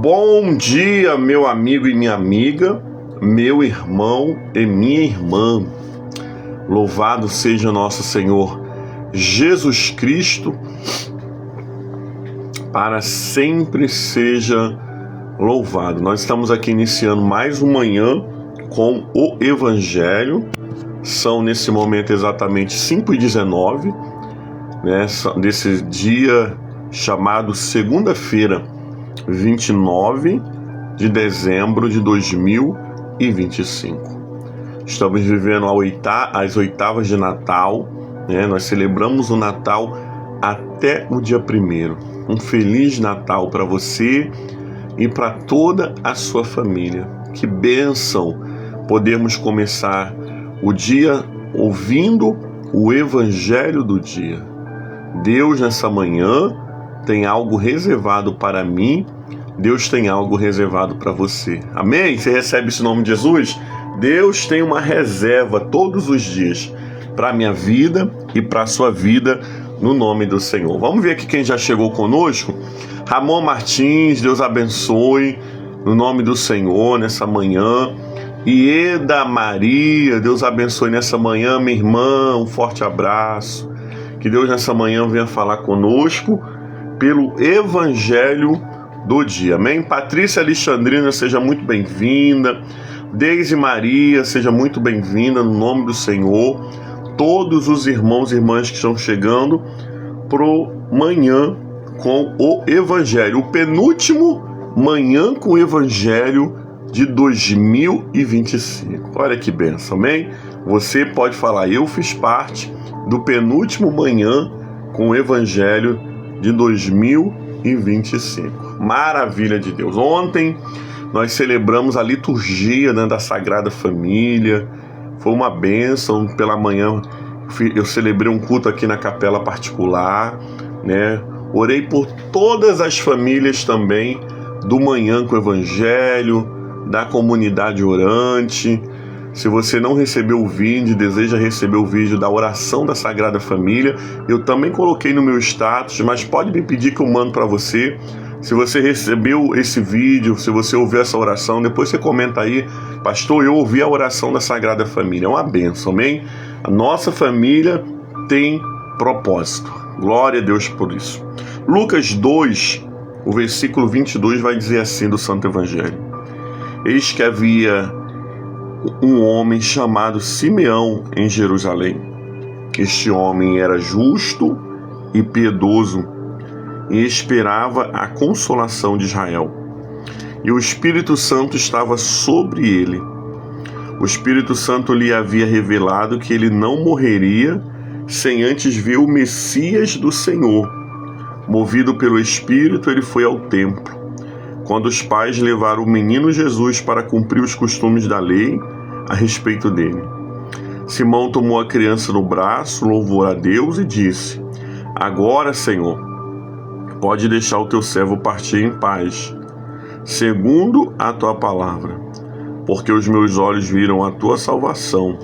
Bom dia, meu amigo e minha amiga, meu irmão e minha irmã. Louvado seja nosso Senhor Jesus Cristo, para sempre seja louvado. Nós estamos aqui iniciando mais uma manhã com o Evangelho. São nesse momento exatamente 5h19, né, desse dia chamado segunda-feira, 29 de dezembro de 2025. Estamos vivendo as oitavas de Natal, né? Nós celebramos o Natal até o dia 1º. Um Feliz Natal para você e para toda a sua família. Que bênção podermos começar o dia ouvindo o Evangelho do dia. Deus nessa manhã tem algo reservado para mim, Deus tem algo reservado para você. Amém? Você recebe esse nome de Jesus? Deus tem uma reserva todos os dias para a minha vida e para a sua vida, no nome do Senhor. Vamos ver aqui quem já chegou conosco. Ramon Martins, Deus abençoe, no nome do Senhor, nessa manhã. Ieda Maria, Deus abençoe nessa manhã, minha irmã, um forte abraço. Que Deus nessa manhã venha falar conosco pelo Evangelho do dia. Amém? Patrícia Alexandrina, seja muito bem-vinda. Deise Maria, seja muito bem-vinda, no nome do Senhor. Todos os irmãos e irmãs que estão chegando pro Manhã com o Evangelho. O penúltimo Manhã com o Evangelho de 2025. Olha que bênção, amém? Você pode falar, eu fiz parte do penúltimo Manhã com o Evangelho de 2025. Maravilha de Deus. Ontem nós celebramos a liturgia, né, da Sagrada Família. Foi uma bênção. Pela manhã eu celebrei um culto aqui na capela particular, né? Orei por todas as famílias também do Manhã com o Evangelho, da comunidade orante. Se você não recebeu o vídeo e deseja receber o vídeo da oração da Sagrada Família, eu também coloquei no meu status, mas pode me pedir que eu mando para você. Se você recebeu esse vídeo, se você ouviu essa oração, depois você comenta aí, pastor, eu ouvi a oração da Sagrada Família. É uma bênção, amém? A nossa família tem propósito. Glória a Deus por isso. Lucas 2, o versículo 22 vai dizer assim do Santo Evangelho. Eis que havia um homem chamado Simeão em Jerusalém. Este homem era justo e piedoso e esperava a consolação de Israel. E o Espírito Santo estava sobre ele. O Espírito Santo lhe havia revelado que ele não morreria sem antes ver o Messias do Senhor. Movido pelo Espírito, ele foi ao templo. Quando os pais levaram o menino Jesus para cumprir os costumes da lei a respeito dele, Simão tomou a criança no braço, louvou a Deus e disse: Agora, Senhor, pode deixar o teu servo partir em paz, segundo a tua palavra, porque os meus olhos viram a tua salvação,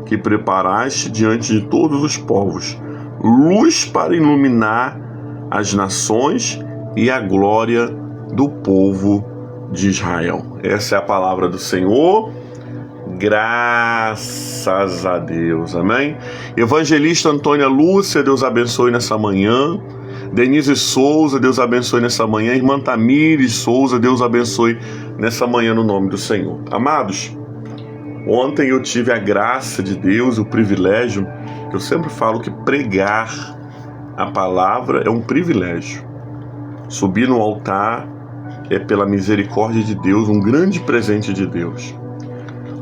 que preparaste diante de todos os povos, luz para iluminar as nações e a glória do povo de Israel. Essa é a palavra do Senhor. Graças a Deus, amém? Evangelista Antônia Lúcia, Deus abençoe nessa manhã. Denise Souza, Deus abençoe nessa manhã. Irmã Tamires Souza, Deus abençoe nessa manhã no nome do Senhor. Amados, ontem eu tive a graça de Deus, o privilégio, que eu sempre falo que pregar a palavra é um privilégio. Subir no altar é, pela misericórdia de Deus, um grande presente de Deus.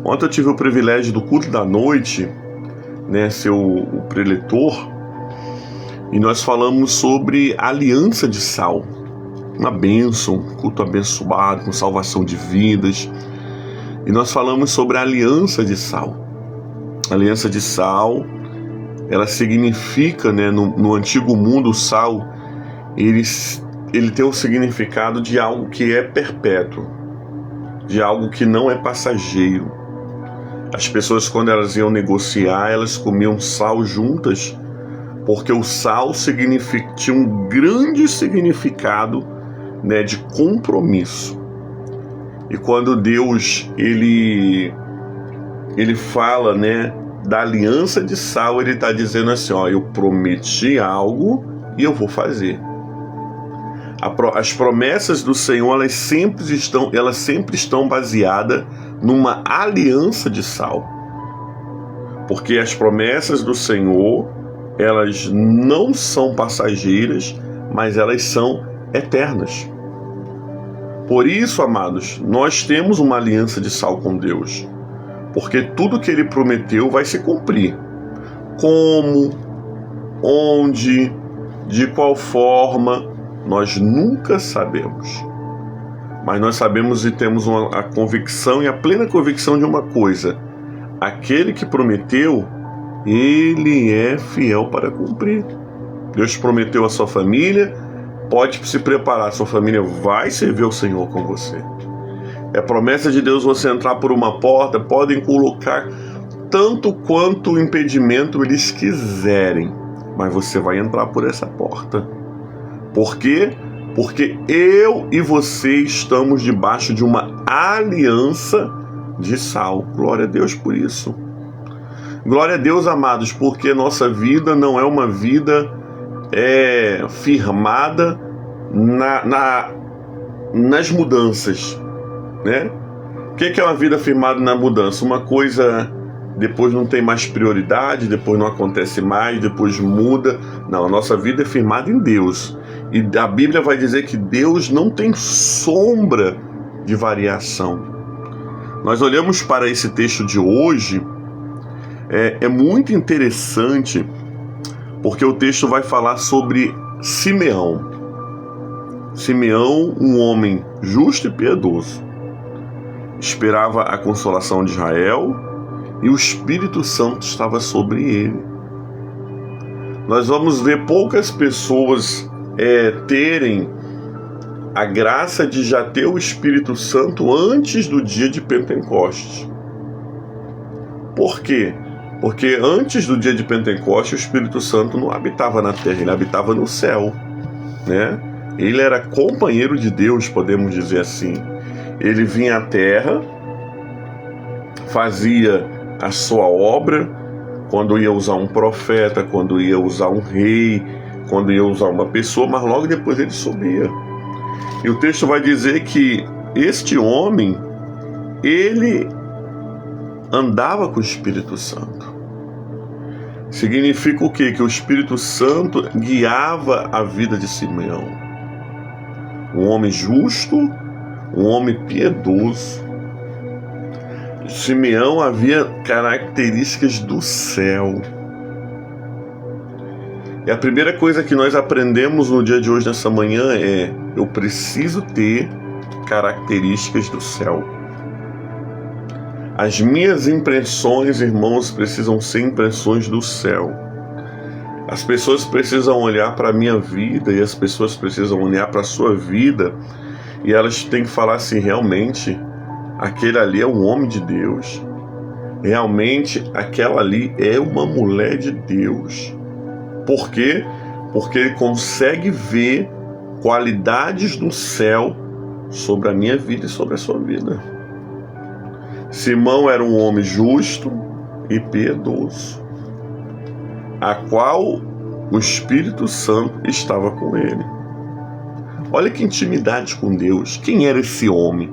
Ontem eu tive o privilégio do culto da noite, né, ser o preletor, e nós falamos sobre a aliança de sal. Uma bênção, um culto abençoado, com salvação de vidas. E nós falamos sobre a aliança de sal. A aliança de sal, ela significa, né, no antigo mundo, o sal, ele tem o significado de algo que é perpétuo, de algo que não é passageiro. As pessoas, quando elas iam negociar, elas comiam sal juntas, porque o sal tinha um grande significado, né, de compromisso. E quando Deus ele fala, né, da aliança de sal, ele está dizendo assim, ó, eu prometi algo e eu vou fazer. As promessas do Senhor, elas sempre estão baseadas numa aliança de sal. Porque as promessas do Senhor, elas não são passageiras, mas elas são eternas. Por isso, amados, nós temos uma aliança de sal com Deus. Porque tudo que Ele prometeu vai se cumprir. Como, onde, de qual forma, nós nunca sabemos. Mas nós sabemos e temos a convicção e a plena convicção de uma coisa: aquele que prometeu, ele é fiel para cumprir. Deus prometeu a sua família, pode se preparar, sua família vai servir ao Senhor com você. É promessa de Deus você entrar por uma porta, podem colocar tanto quanto impedimento eles quiserem, mas você vai entrar por essa porta. Por quê? Porque eu e você estamos debaixo de uma aliança de sal. Glória a Deus por isso. Glória a Deus, amados, porque nossa vida não é uma vida firmada nas mudanças, né? O que é uma vida firmada na mudança? Uma coisa depois não tem mais prioridade, depois não acontece mais, depois muda. Não, a nossa vida é firmada em Deus. E a Bíblia vai dizer que Deus não tem sombra de variação. Nós olhamos para esse texto de hoje, é muito interessante, porque o texto vai falar sobre Simeão. Simeão, um homem justo e piedoso, esperava a consolação de Israel e o Espírito Santo estava sobre ele. Nós vamos ver poucas pessoas terem a graça de já ter o Espírito Santo antes do dia de Pentecostes. Por quê? Porque antes do dia de Pentecostes, o Espírito Santo não habitava na terra, ele habitava no céu, né? Ele era companheiro de Deus, podemos dizer assim. Ele vinha à terra, fazia a sua obra, quando ia usar um profeta, quando ia usar um rei, quando ia usar uma pessoa, mas logo depois ele subia. E o texto vai dizer que este homem, ele andava com o Espírito Santo. Significa o quê? Que o Espírito Santo guiava a vida de Simeão. Um homem justo, um homem piedoso. Simeão havia características do céu. E a primeira coisa que nós aprendemos no dia de hoje, nessa manhã, é: eu preciso ter características do céu. As minhas impressões, irmãos, precisam ser impressões do céu. As pessoas precisam olhar para a minha vida e as pessoas precisam olhar para a sua vida e elas têm que falar assim: realmente, aquele ali é um homem de Deus. Realmente, aquela ali é uma mulher de Deus. Por quê? Porque ele consegue ver qualidades do céu sobre a minha vida e sobre a sua vida. Simão era um homem justo e piedoso, a qual o Espírito Santo estava com ele. Olha que intimidade com Deus. Quem era esse homem?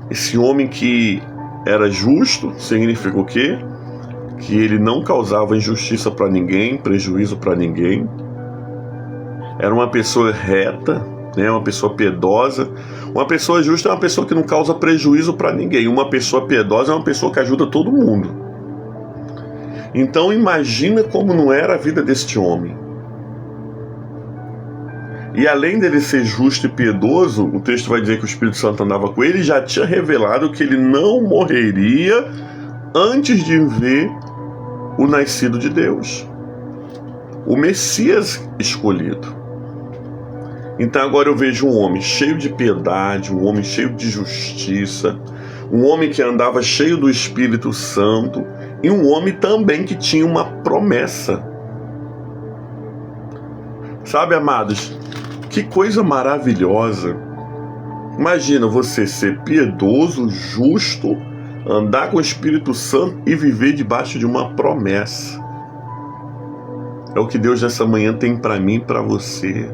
Esse homem que era justo significa o quê? Que ele não causava injustiça para ninguém, prejuízo para ninguém. Era uma pessoa reta, né? Uma pessoa piedosa. Uma pessoa justa é uma pessoa que não causa prejuízo para ninguém. Uma pessoa piedosa é uma pessoa que ajuda todo mundo. Então imagina como não era a vida deste homem. E além dele ser justo e piedoso, o texto vai dizer que o Espírito Santo andava com ele e já tinha revelado que ele não morreria antes de ver o nascido de Deus, o Messias escolhido. Então agora eu vejo um homem cheio de piedade, um homem cheio de justiça, um homem que andava cheio do Espírito Santo e um homem também que tinha uma promessa. Sabe, amados, que coisa maravilhosa Imagina você ser piedoso, justo, andar com o Espírito Santo e viver debaixo de uma promessa. É o que Deus nessa manhã tem para mim e para você.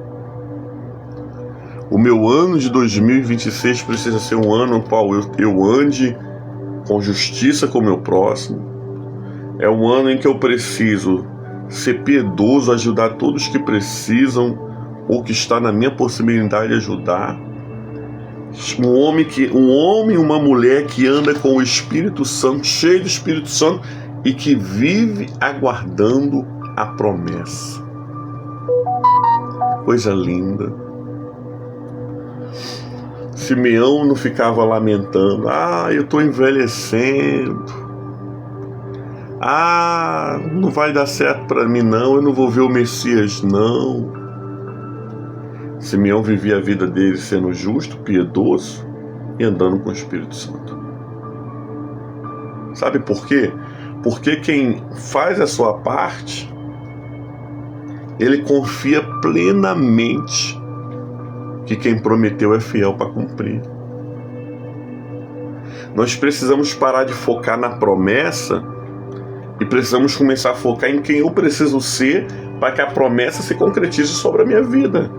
O meu ano de 2026 precisa ser um ano no qual eu ande com justiça com o meu próximo. É um ano em que eu preciso ser piedoso, ajudar todos que precisam ou que está na minha possibilidade de ajudar. Um homem e uma mulher que anda com o Espírito Santo, cheio do Espírito Santo e que vive aguardando a promessa. Coisa linda. Simeão não ficava lamentando: eu estou envelhecendo, não vai dar certo para mim não, eu não vou ver o Messias não. Simeão vivia a vida dele sendo justo, piedoso e andando com o Espírito Santo. Sabe por quê? Porque quem faz a sua parte, ele confia plenamente que quem prometeu é fiel para cumprir. Nós precisamos parar de focar na promessa e precisamos começar a focar em quem eu preciso ser para que a promessa se concretize sobre a minha vida.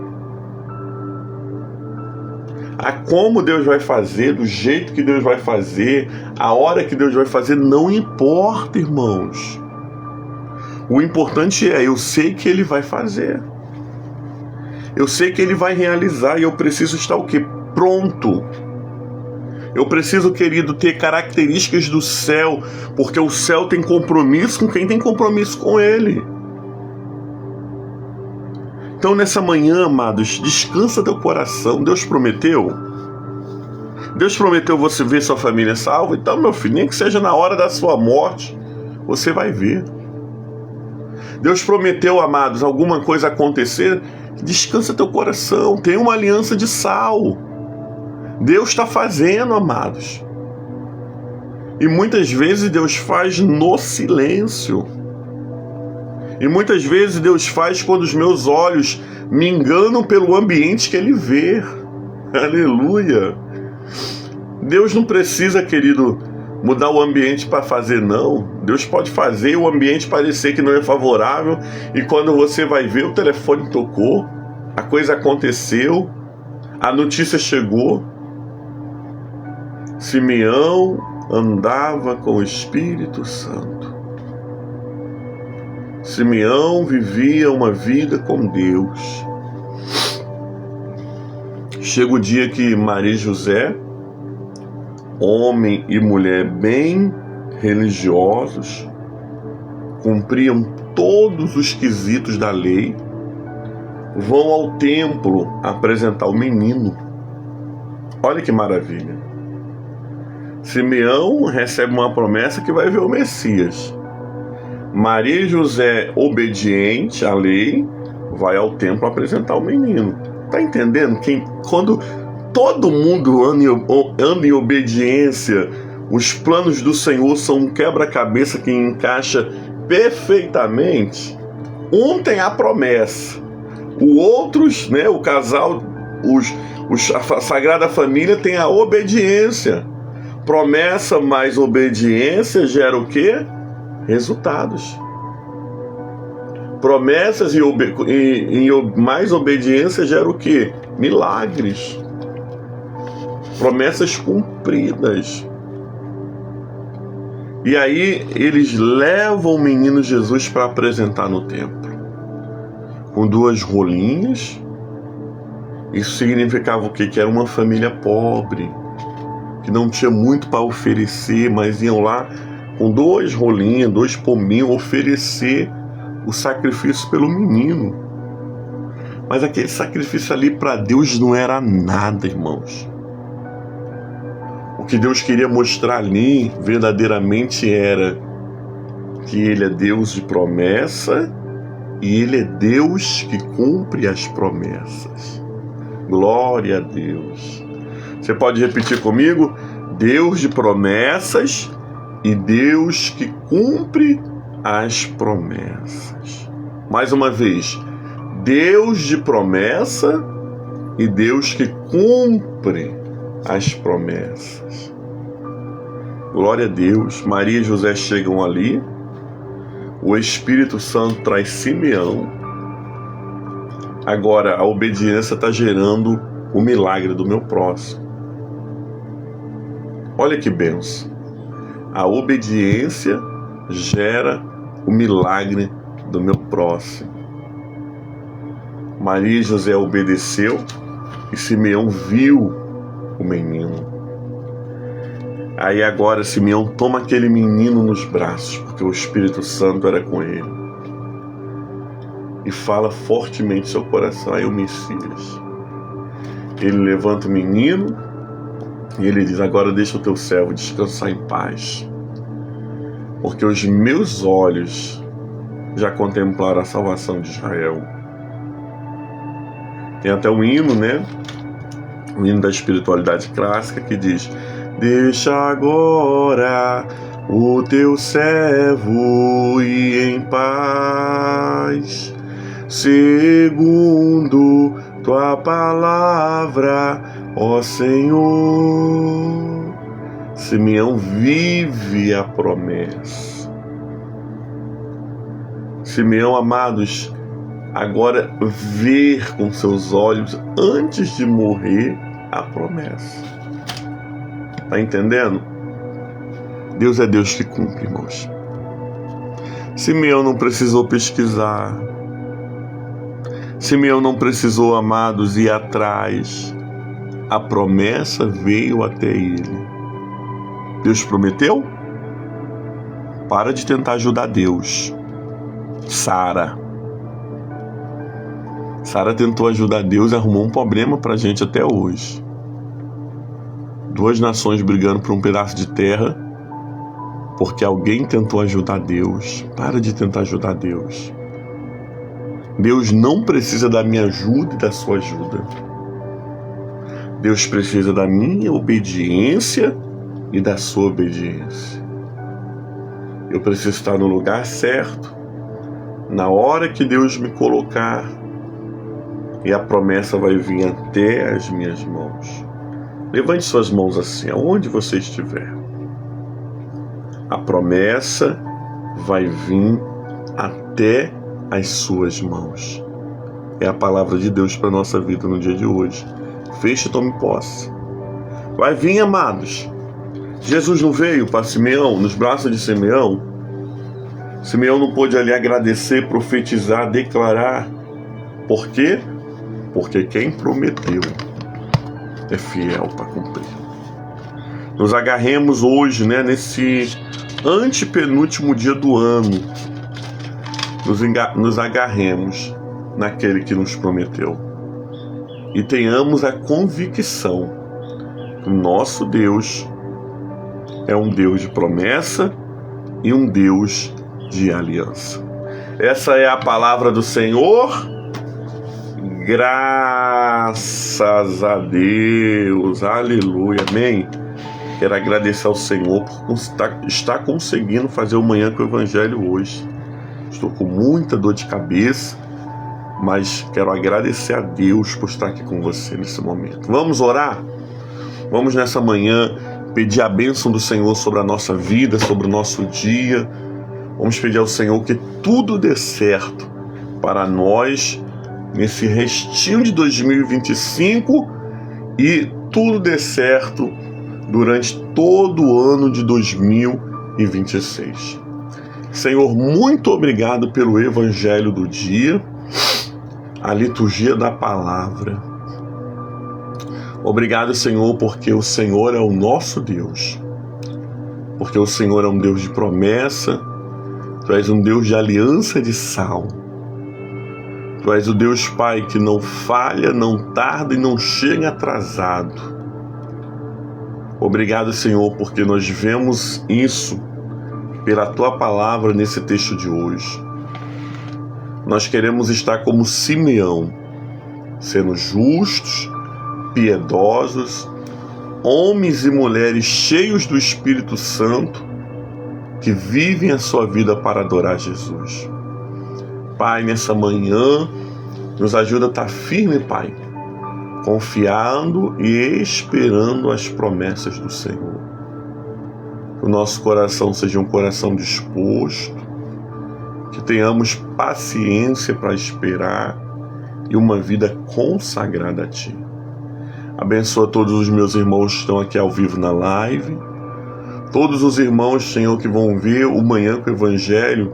A como Deus vai fazer, do jeito que Deus vai fazer, a hora que Deus vai fazer, não importa, irmãos. O importante é, eu sei que Ele vai fazer. Eu sei que Ele vai realizar e eu preciso estar o quê? Pronto. Eu preciso, querido, ter características do céu, porque o céu tem compromisso com quem tem compromisso com Ele. Então, nessa manhã, amados, descansa teu coração. Deus prometeu? Deus prometeu você ver sua família salva? Então, meu filho, nem que seja na hora da sua morte, você vai ver. Deus prometeu, amados, alguma coisa acontecer? Descansa teu coração. Tem uma aliança de sal. Deus está fazendo, amados. E muitas vezes Deus faz no silêncio. E muitas vezes Deus faz quando os meus olhos me enganam pelo ambiente que Ele vê. Aleluia. Deus não precisa, querido, mudar o ambiente para fazer, não. Deus pode fazer o ambiente parecer que não é favorável e quando você vai ver, o telefone tocou, a coisa aconteceu, a notícia chegou. Simeão andava com o Espírito Santo. Simeão vivia uma vida com Deus. Chega o dia que Maria e José, homem e mulher bem religiosos, cumpriam todos os quesitos da lei, vão ao templo apresentar o menino. Olha que maravilha. Simeão recebe uma promessa que vai ver o Messias. Maria e José, obediente à lei, vai ao templo apresentar o menino. Tá entendendo? Quando todo mundo anda em obediência, os planos do Senhor são um quebra-cabeça que encaixa perfeitamente. Um tem a promessa, o outros, né, o casal, a Sagrada Família tem a obediência. Promessa mais obediência gera o quê? Resultados. Promessas e mais obediência gera o quê? Milagres. Promessas cumpridas. E aí eles levam o menino Jesus para apresentar no templo. Com 2 rolinhas. Isso significava o quê? Que era uma família pobre, que não tinha muito para oferecer, mas iam lá com 2 rolinhas, 2 pominhos, oferecer o sacrifício pelo menino. Mas aquele sacrifício ali para Deus não era nada, irmãos. O que Deus queria mostrar ali verdadeiramente era que Ele é Deus de promessa e Ele é Deus que cumpre as promessas. Glória a Deus. Você pode repetir comigo? Deus de promessas e Deus que cumpre as promessas. Mais uma vez, Deus de promessa e Deus que cumpre as promessas. Glória a Deus. Maria e José chegam ali. O Espírito Santo traz Simeão. Agora, a obediência está gerando o milagre do meu próximo. Olha que bênção. A obediência gera o milagre do meu próximo. Maria e José obedeceu e Simeão viu o menino. Aí agora Simeão toma aquele menino nos braços, porque o Espírito Santo era com ele. E fala fortemente em seu coração: aí o Messias. Ele levanta o menino e ele diz: agora deixa o teu servo descansar em paz, porque os meus olhos já contemplaram a salvação de Israel. Tem até um hino, né? O hino da espiritualidade clássica que diz: deixa agora o teu servo ir em paz, segundo tua palavra, ó Senhor. Simeão vive a promessa. Simeão, amados, agora ver com seus olhos, antes de morrer, a promessa. Tá entendendo? Deus é Deus que cumpre, irmãos. Simeão não precisou pesquisar. Simeão não precisou, amados, ir atrás. A promessa veio até ele. Deus prometeu? Para de tentar ajudar Deus. Sara tentou ajudar Deus e arrumou um problema pra gente até hoje. Duas nações brigando por um pedaço de terra porque alguém tentou ajudar Deus. Para de tentar ajudar Deus. Deus não precisa da minha ajuda e da sua ajuda. Deus precisa da minha obediência e da sua obediência. Eu preciso estar no lugar certo, na hora que Deus me colocar, e a promessa vai vir até as minhas mãos. Levante suas mãos assim, aonde você estiver. A promessa vai vir até as suas mãos. É a palavra de Deus para a nossa vida no dia de hoje. Feche e tome posse. Vai vir, amados. Jesus não veio para Simeão, nos braços de Simeão. Simeão não pôde ali agradecer, profetizar, declarar. Por quê? Porque quem prometeu é fiel para cumprir. Nos agarremos hoje, né, nesse antepenúltimo dia do ano. Nos agarremos naquele que nos prometeu. E tenhamos a convicção que o nosso Deus é um Deus de promessa e um Deus de aliança. Essa é a palavra do Senhor. Graças a Deus. Aleluia. Amém. Quero agradecer ao Senhor por estar conseguindo fazer o Manhã com o Evangelho hoje. Estou com muita dor de cabeça, mas quero agradecer a Deus por estar aqui com você nesse momento. Vamos orar? Vamos nessa manhã pedir a bênção do Senhor sobre a nossa vida, sobre o nosso dia. Vamos pedir ao Senhor que tudo dê certo para nós nesse restinho de 2025 e tudo dê certo durante todo o ano de 2026. Senhor, muito obrigado pelo Evangelho do dia, a liturgia da palavra. Obrigado, Senhor, porque o Senhor é o nosso Deus, porque o Senhor é um Deus de promessa, Tu és um Deus de aliança de sal. Tu és o Deus Pai que não falha, não tarda e não chega atrasado. Obrigado, Senhor, porque nós vemos isso pela Tua palavra nesse texto de hoje. Nós queremos estar como Simeão, sendo justos, piedosos, homens e mulheres cheios do Espírito Santo, que vivem a sua vida para adorar Jesus. Pai, nessa manhã, nos ajuda a estar firme, Pai, confiando e esperando as promessas do Senhor. Que o nosso coração seja um coração disposto, que tenhamos paciência para esperar e uma vida consagrada a Ti. Abençoa todos os meus irmãos que estão aqui ao vivo na live, todos os irmãos, Senhor, que vão ver o Manhã com o Evangelho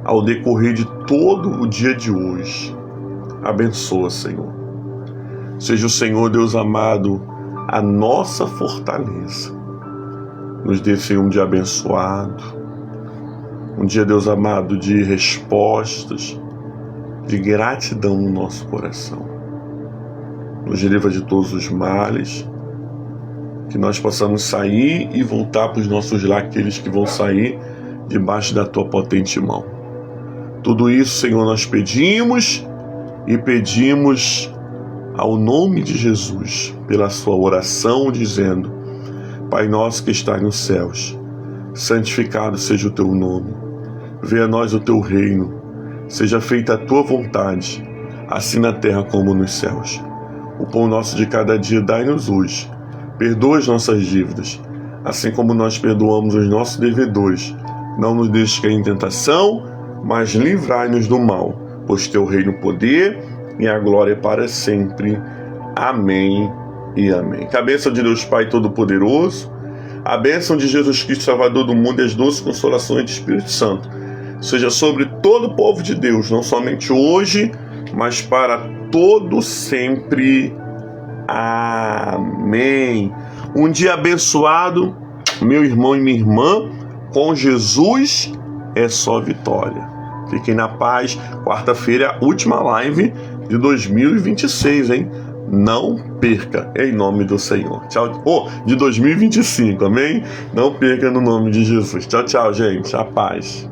ao decorrer de todo o dia de hoje. Abençoa, Senhor. Seja o Senhor, Deus amado, a nossa fortaleza. Nos dê, Senhor, um dia abençoado, um dia, Deus amado, de respostas, de gratidão no nosso coração. Nos livra de todos os males, que nós possamos sair e voltar para os nossos lares, aqueles que vão sair debaixo da Tua potente mão. Tudo isso, Senhor, nós pedimos e pedimos ao nome de Jesus, pela Sua oração, dizendo: Pai nosso que estás nos céus, santificado seja o Teu nome. Venha a nós o Teu reino. Seja feita a Tua vontade, assim na terra como nos céus. O pão nosso de cada dia dai-nos hoje. Perdoa as nossas dívidas, assim como nós perdoamos os nossos devedores. Não nos deixes cair em tentação, mas livrai-nos do mal, pois Teu reino, o poder e a glória é para sempre. Amém e amém. Que a bênção de Deus Pai Todo-Poderoso, a bênção de Jesus Cristo, Salvador do mundo, e as doces consolações do Espírito Santo seja sobre todo o povo de Deus, não somente hoje, mas para todo sempre. Amém. Um dia abençoado, meu irmão e minha irmã. Com Jesus é só vitória. Fiquem na paz. Quarta-feira é a última live de 2026, hein? Não perca, em nome do Senhor. Tchau. De 2025, amém? Não perca no nome de Jesus. Tchau, tchau, gente. A paz.